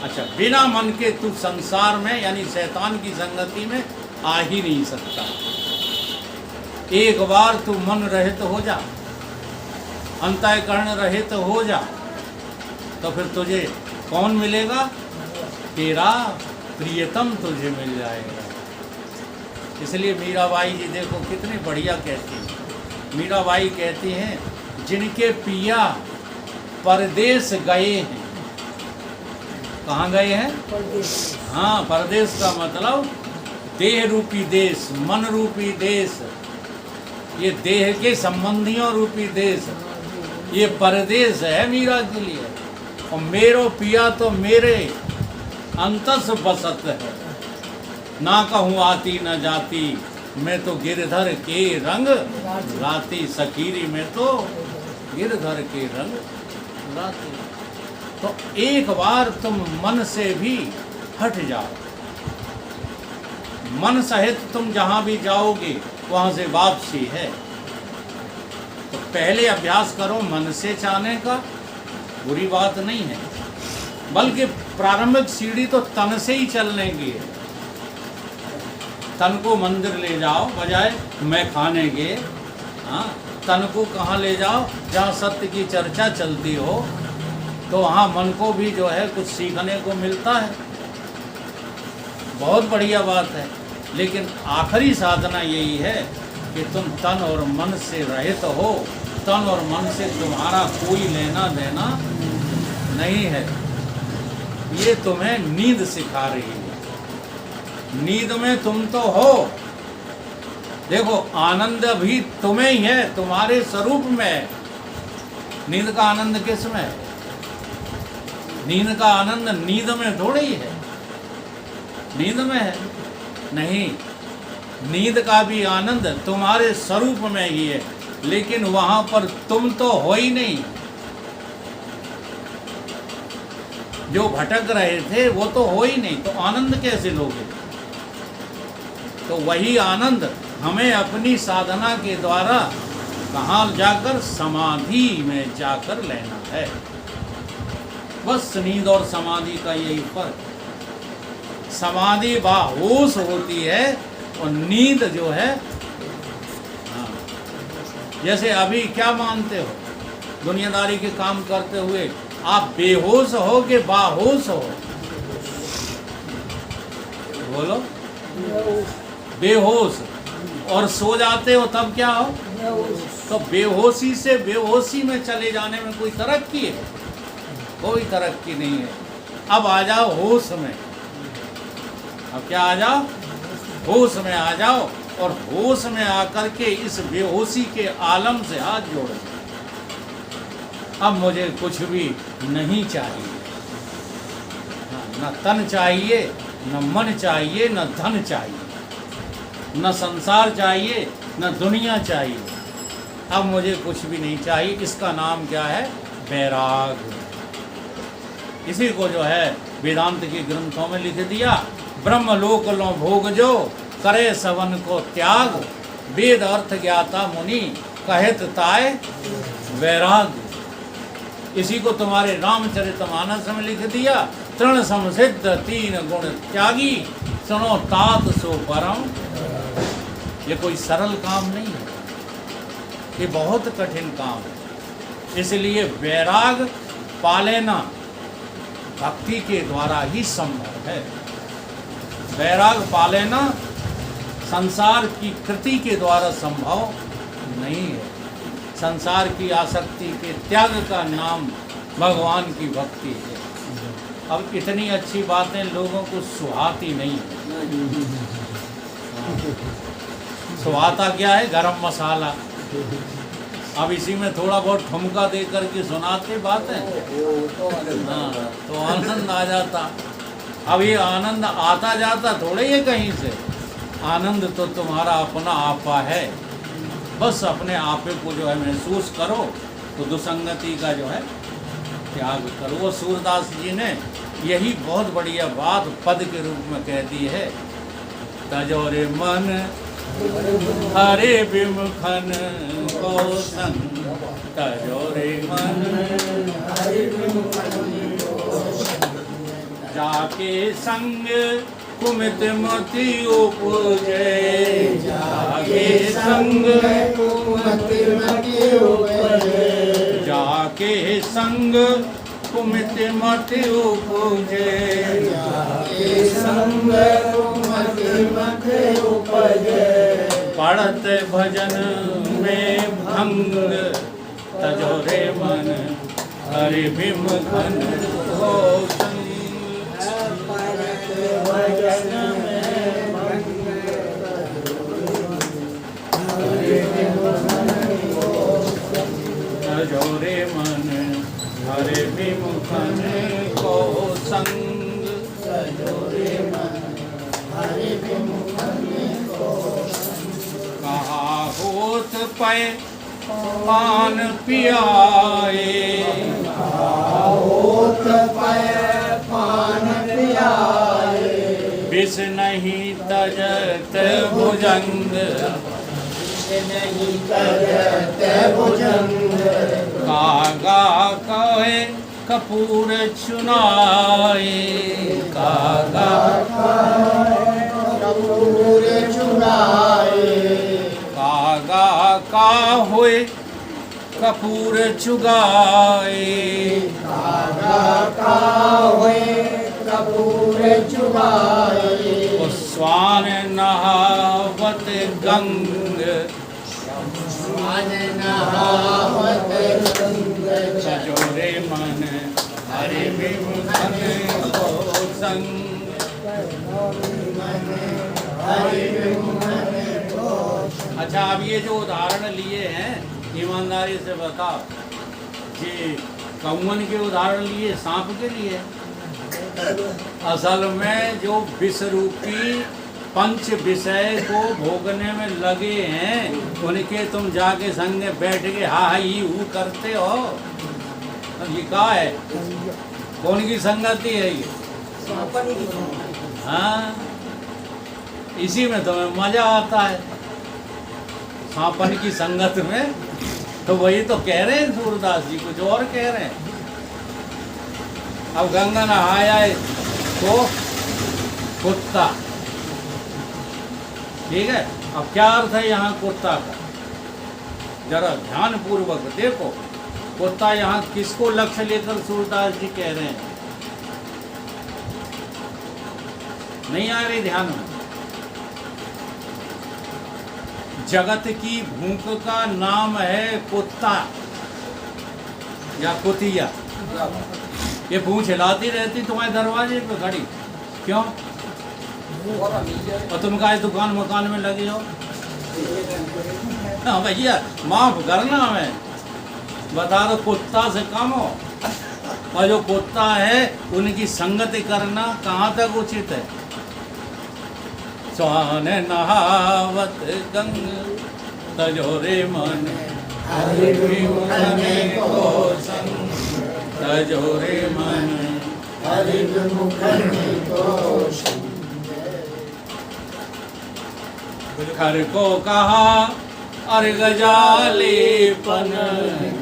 अच्छा, बिना मन के तू संसार में यानी शैतान की संगति में आ ही नहीं सकता। एक बार तू मन रहित हो जा, अंतःकरण रहित हो जा, तो फिर तुझे कौन मिलेगा? तेरा प्रियतम तुझे मिल जाएगा। इसलिए मीराबाई जी देखो कितनी बढ़िया कहती हैं। मीराबाई कहती हैं, जिनके पिया परदेश गए हैं। कहाँ गए हैं? परदेश। हाँ, परदेश का मतलब देह रूपी देश, मन रूपी देश, ये देह के संबंधियों रूपी देश, ये परदेश है मीरा के लिए। और मेरो पिया तो मेरे अंतस बसत है, ना कहूँ आती न जाती, मैं तो गिरधर के रंग राती, सखीरी में तो गिरधर के रंग राती। तो एक बार तुम मन से भी हट जाओ, मन सहित तुम जहाँ भी जाओगे वहाँ से वापसी है। तो पहले अभ्यास करो मन से चाहने का, बुरी बात नहीं है, बल्कि प्रारंभिक सीढ़ी तो तन से ही चलने की है। तन को मंदिर ले जाओ बजाय मैं खाने के। हाँ, तन को कहाँ ले जाओ? जहाँ सत्य की चर्चा चलती हो, तो वहाँ मन को भी जो है कुछ सीखने को मिलता है। बहुत बढ़िया बात है। लेकिन आखिरी साधना यही है कि तुम तन और मन से रहित हो। तन और मन से तुम्हारा कोई लेना देना नहीं है। ये तुम्हें नींद सिखा रही है। नींद में तुम तो हो, देखो आनंद भी तुम्हें ही है, तुम्हारे स्वरूप में है। नींद का आनंद किस में है? नींद का आनंद नींद में थोड़ी ही है, नींद में है नहीं। नींद का भी आनंद तुम्हारे स्वरूप में ही है, लेकिन वहां पर तुम तो हो ही नहीं। जो भटक रहे थे वो तो हो ही नहीं, तो आनंद कैसे लोगे? तो वही आनंद हमें अपनी साधना के द्वारा कहाँ जाकर? समाधि में जाकर लेना है। बस नींद और समाधि का यही फर्क। समाधि बाहोश होती है और नींद जो है, हाँ, जैसे अभी क्या मानते हो? दुनियादारी के काम करते हुए आप बेहोश हो कि बाहोश हो? बोलो। बेहोश। और सो जाते हो तब क्या हो? तो बेहोशी से बेहोशी में चले जाने में कोई तरक्की है? कोई तरक्की नहीं है। अब आ जाओ होश में। अब क्या आ जाओ? होश में आ जाओ, और होश में आकर के इस बेहोशी के आलम से हाथ जोड़ो। अब मुझे कुछ भी नहीं चाहिए, न तन चाहिए, न मन चाहिए, न धन चाहिए, न संसार चाहिए, न दुनिया चाहिए। अब मुझे कुछ भी नहीं चाहिए। इसका नाम क्या है? वैराग। इसी को जो है वेदांत के ग्रंथों में लिख दिया, ब्रह्मलोक लो भोग जो करे सवन को त्याग, वेद अर्थ ज्ञाता मुनि कहत ताय वैराग। इसी को तुम्हारे रामचरितमानस में लिख दिया, तृण समसिद्ध तीन गुण त्यागी, सुनो तात सो परम। ये कोई सरल काम नहीं है, ये बहुत कठिन काम है। इसलिए वैराग पा लेना भक्ति के द्वारा ही संभव है। वैराग पा लेना संसार की कृति के द्वारा संभव नहीं है। संसार की आसक्ति के त्याग का नाम भगवान की भक्ति है। अब इतनी अच्छी बातें लोगों को सुहाती नहीं है। सुहाता क्या है? गरम मसाला। अब इसी में थोड़ा बहुत ठुमका दे करके सुनाते बातें, हाँ, तो आनंद आ जाता। अब ये आनंद आता जाता थोड़े ये कहीं से। आनंद तो तुम्हारा अपना आपा है। बस अपने आपे को जो है महसूस करो, तो दुसंगति का जो है त्याग करो। वो सूरदास जी ने यही बहुत बढ़िया बात पद के रूप में कह दी है, तजोरे मन हरे विमुखन को संग, तजोरे मन हरे विमुखन को संग, जाके संग कुमित मति उपजे, जाके संग कुमति मति उपजे, जाके संग कुमित मति उपजे, जाके संग कुमति मति उपजे, पढ़त भजन में भंग तजो रे मन हरि विमुखन हो संग। परत भजन में भंग हरि विमुखन हो संग। तजो रे मन हरि विमुखन को संग। तजो रे मन हरि विमुखन को संग। कहा होत पै पान पियाए, होत पै पान पियाए, विष नहीं तजत भुजंग, नहीं तजत भुजंग। कागा कहे कपूर चुनाए, कागा कपूर चुराए, कागा का होए कपूर चुगाए, कागा का होए कपूर चुराए, स्वान नहावत गंग, स्वान नहावत गंग। तजो रे मन हरि विमुखन को संग। हरि विमुखन को संग। अच्छा, अब ये जो उदाहरण लिए हैं ईमानदारी से बताओ कि कौवन के उदाहरण लिए, सांप के लिए? असल में जो विष रूपी पंच विषय को भोगने में लगे हैं उनके तुम जाके संग में बैठ के हा ही हू करते हो, तो ये क्या है? कौन की संगति है ये? हाँ, इसी में तुम्हें मजा आता है, सांपन की संगत में। तो वही तो कह रहे हैं सूरदास जी, कुछ और कह रहे हैं। अब गंगा नहाया है तो कुत्ता, ठीक है। अब क्या अर्थ है यहाँ कुत्ता का? जरा ध्यान पूर्वक देखो, कुत्ता यहाँ किसको लक्ष्य लेकर सूरदास जी कह रहे हैं? नहीं आ रही ध्यान में? जगत की भूख का नाम है कुत्ता या कुतिया। ये पूंछ हिलाती रहती तुम्हारे दरवाजे पे खड़ी, क्यों? और तुम का दुकान मकान में लगे हो? हाँ भैया, माफ करना हमें, बता दो कुत्ता से कम हो। और जो कुत्ता है उनकी संगति करना कहाँ तक उचित है? स्वान नहावत गंग तजो रे मन हरि विमुखन को संग। तजो रे मन। हरि विमुखन को संग। खर को कहा अर्घ जालेपन,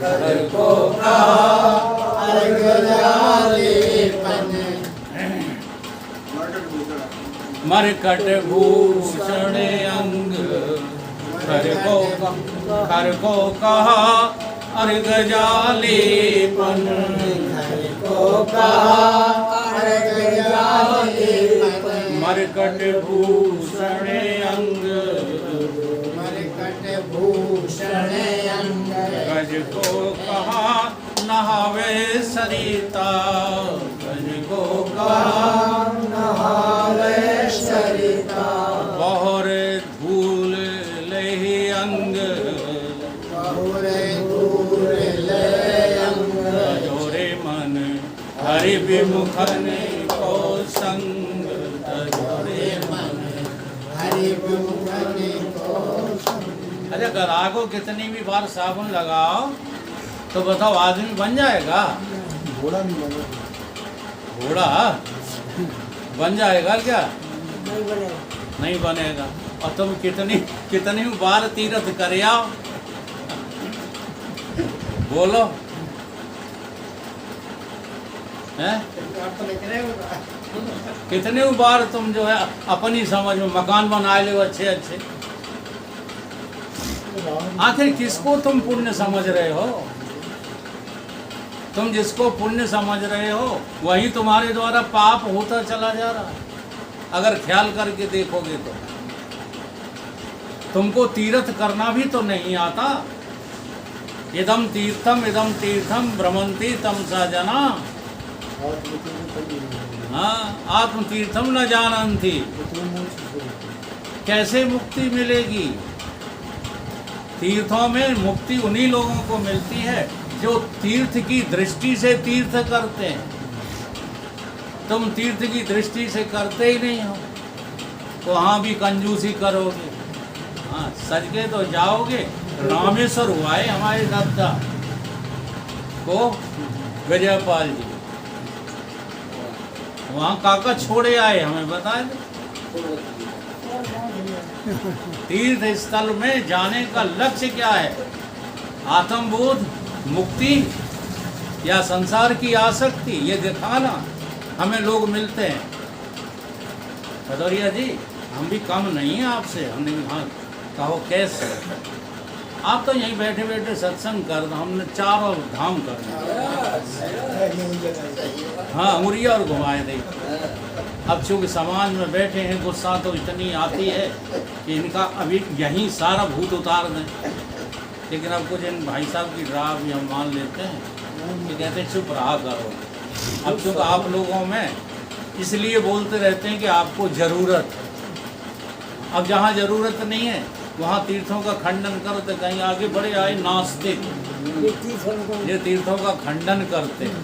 खर को कहा अर्घ जालेपन, मरकट भूषण अंग। खर को कहा अर्घ जालेपन, खर को कहा अर्घ जालेपन, मरकट भूषण अंग। मरकट भूषण अंग। गज को कहा नहावे सरिता, गज को कहा नहावे सरिता, बहुर धूल लहि अंग। बहुर धूल ले अंग। तजोरे मन हरि विमुखन को संग। तजोरे मन हरि विमुखन को संग। अच्छा, ग्राहक को कितनी भी बार साबुन लगाओ तो बताओ आदमी बन जाएगा? घोड़ा नहीं बनेगा। घोड़ा बन जाएगा क्या? नहीं बनेगा। नहीं बनेगा। और तुम कितनी बार तीर्थ कर आओ, बोलो हैं? कितने बार तुम जो है अपनी समझ में मकान बना ले अच्छे अच्छे, आखिर किसको तुम पुण्य समझ रहे हो? तुम जिसको पुण्य समझ रहे हो वही तुम्हारे द्वारा पाप होता चला जा रहा है। अगर ख्याल करके देखोगे तो तुमको तीर्थ करना भी तो नहीं आता। इदम तीर्थम भ्रमंती तम सा जना। हाँ, आत्म तीर्थम न जानन्ति। कैसे मुक्ति मिलेगी? तीर्थों में मुक्ति उन्हीं लोगों को मिलती है जो तीर्थ की दृष्टि से तीर्थ करते हैं। तुम तीर्थ की दृष्टि से करते ही नहीं हो तो वहाँ भी कंजूसी करोगे। हाँ, सज के तो जाओगे। रामेश्वर हुआ है हमारे दादा को विजयपाल जी, वहाँ काका छोड़े आए, हमें बताए। तीर्थ स्थल में जाने का लक्ष्य क्या है? आत्मबोध, मुक्ति या संसार की आसक्ति, ये दिखाना। हमें लोग मिलते हैं, भदौरिया जी हम भी कम नहीं हैं आपसे। हमने हाँ कहो कैसे? आप तो यहीं बैठे बैठे सत्संग कर दो, हमने चारों धाम कर हाँ उंगलियाँ और घुमाए दे। अब चूँकि समाज में बैठे हैं, गुस्सा तो इतनी आती है कि इनका अभी यहीं सारा भूत उतार दें। लेकिन अब कुछ इन भाई साहब की राह भी हम मान लेते हैं कि कहते हैं चुप रहा करो। अब चूँकि आप लोगों में इसलिए बोलते रहते हैं कि आपको ज़रूरत है। अब जहाँ ज़रूरत नहीं है वहाँ तीर्थों का खंडन करो तो कहीं आगे बढ़े आए नास्तिक, ये तीर्थों का खंडन करते हैं।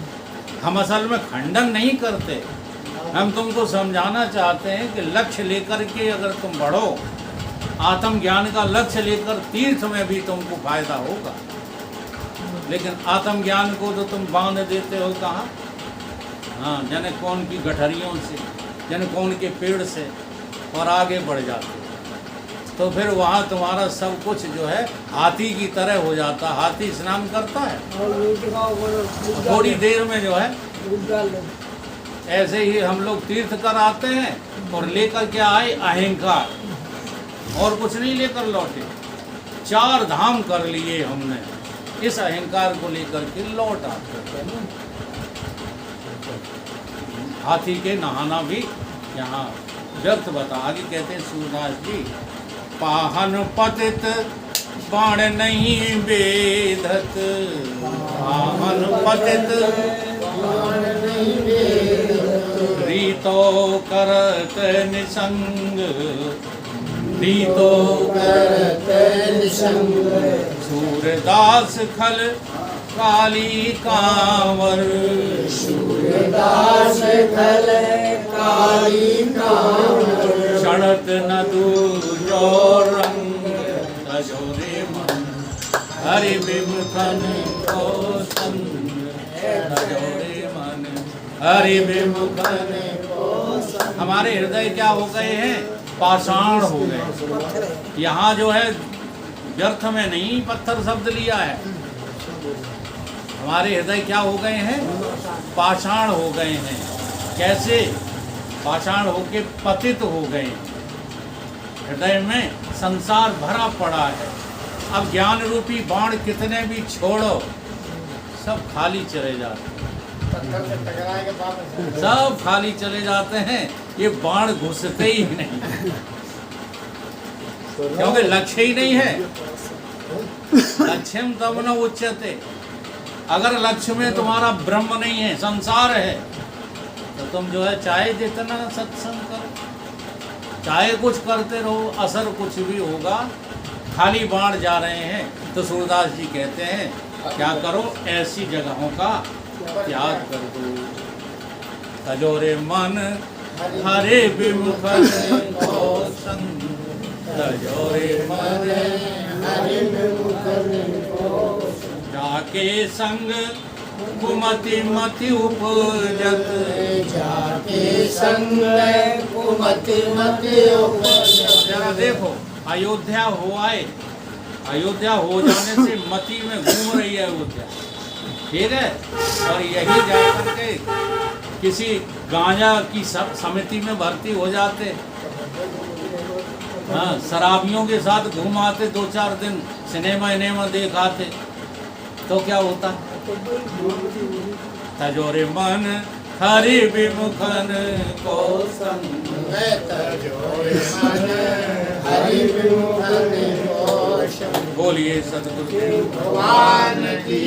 हम असल में खंडन नहीं करते, हम तुमको समझाना चाहते हैं कि लक्ष्य लेकर के अगर तुम बढ़ो, आत्मज्ञान का लक्ष्य लेकर तीर्थ में भी तुमको फायदा होगा। लेकिन आत्मज्ञान को तो तुम बांध देते हो कहाँ? हाँ, जने कौन की गठरियों से, जने कौन के पेड़ से, और आगे बढ़ जाते हो। तो फिर वहाँ तुम्हारा सब कुछ जो है हाथी की तरह हो जाता। हाथी स्नान करता है थोड़ी देर में जो है, ऐसे ही हम लोग तीर्थ कर आते हैं और लेकर के आए अहंकार, और कुछ नहीं लेकर लौटे। 4 धाम कर लिए हमने, इस अहंकार को लेकर के लौट आते हैं। हाथी के नहाना भी यहाँ व्यर्थ बता। आगे कहते हैं सूरदास जी, पाहन पतित बाण नहीं वेधत, पाहन पतित रीतो करत निसंग, रीतो करत निसंग। सूरदास खल काली कांवर, सूरदास खल काली कांवर। चढ़त न दूजो रंग, तजोरे मन हरि विमुखन को संग, तजोरे मन हरि विमुखन को संग। हमारे हृदय क्या हो गए हैं? पाषाण हो गए। यहाँ जो है व्यर्थ में नहीं पत्थर शब्द लिया है। हमारे हृदय क्या हो गए हैं? पाषाण हो गए हैं। कैसे? पाषाण होके पतित हो गए। हृदय में संसार भरा पड़ा है। अब ज्ञान रूपी बाण कितने भी छोड़ो, सब खाली चले जाते हैं, सब खाली चले जाते हैं। ये बाण घुसते ही नहीं, क्योंकि लक्ष्य ही नहीं है। लक्ष्यम तब न उच्यते। अगर लक्ष्य में तुम्हारा ब्रह्म नहीं है, संसार है, तो तुम जो है चाहे जितना सत्संग करो, चाहे कुछ करते रहो, असर कुछ भी होगा, खाली बाण जा रहे हैं। तो सूरदास जी कहते हैं क्या करो? ऐसी जगहों का त्याग कर दो। तजोरे मन हरे विमुखन को संग, तजोरे मन हरे विमुखन को। जाके संग कुमति मति उपजत, जाके संग कुमति मति उपजत। जरा देखो, अयोध्या हो आए, अयोध्या हो जाने से मति में घूम रही है अयोध्या, ठीक है। और यही जाकर के किसी गांजा की समिति में भर्ती हो जाते, हाँ, शराबियों के साथ घूम आते, 2-4 दिन सिनेमा देख आते, तो क्या होता? तजोरे मन हरि विमुखन को संग, तजोरे मन हरि विमुखन को संग। बोलिए सद्गुरु भगवान की